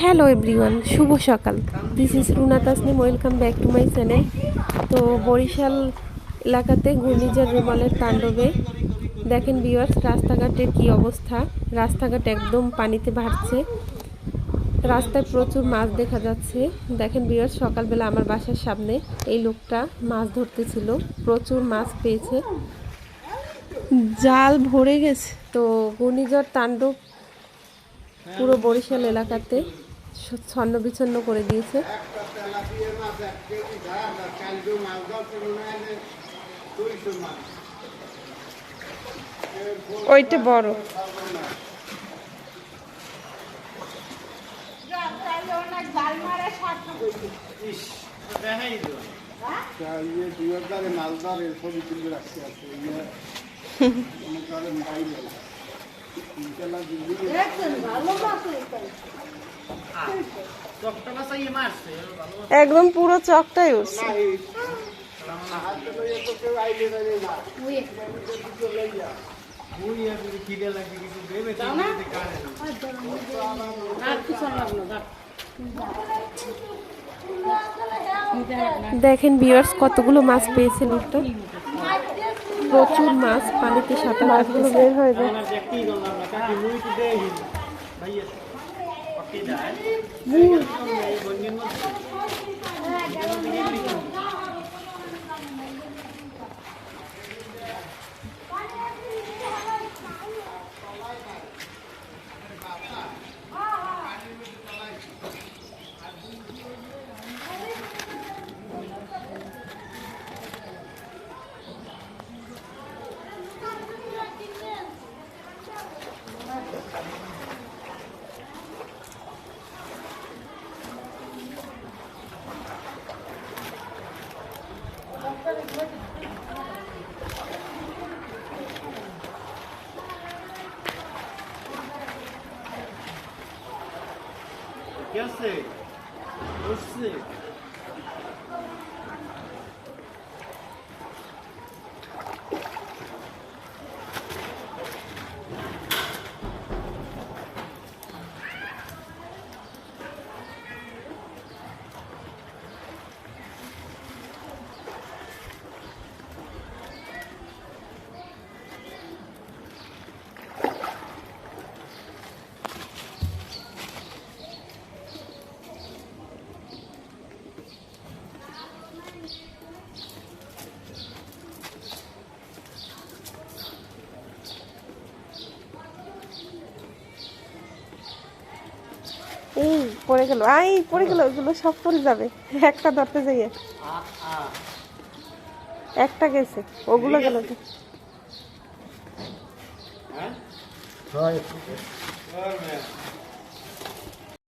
Hello everyone, শুভ সকাল। This is Runa Tasnim, welcome back to my channel. তো বরিশাল এলাকাতে ঘূর্ণিঝড় রুমালের তাণ্ডবে দেখেন ভিউয়ার্স, রাস্তাঘাটের কি অবস্থা। রাস্তাঘাট একদম পানিতে ভাসছে, রাস্তায় প্রচুর মাছ দেখা যাচ্ছে। দেখেন ভিউয়ার্স, সকালবেলা আমার বাসার সামনে এই লোকটা মাছ ধরতেছিল, প্রচুর মাছ পেয়েছে, জাল ভরে গেছে। তো ঘূর্ণিঝড় তাণ্ডব পুরো বরিশাল এলাকাতে ছন্ন বিচ্ছন্ন করে দিয়েছে। ওইটা বড়। একদম পুরো চকটাই উঠছে। দেখেন ভিউয়ার্স, কতগুলো মাছ পেয়েছে লোকটা, প্রচুর মাছ পানিতে সাঁতার মাছগুলো বের হয়ে যায়। ¿Qué hace? No sé. এই পড়ে গেল, পড়ে গেল, ওগুলো সব পড়ে যাবে। একটা ধরতে যাইয়ে একটা গেছে, ওগুলো গেল। হ্যাঁ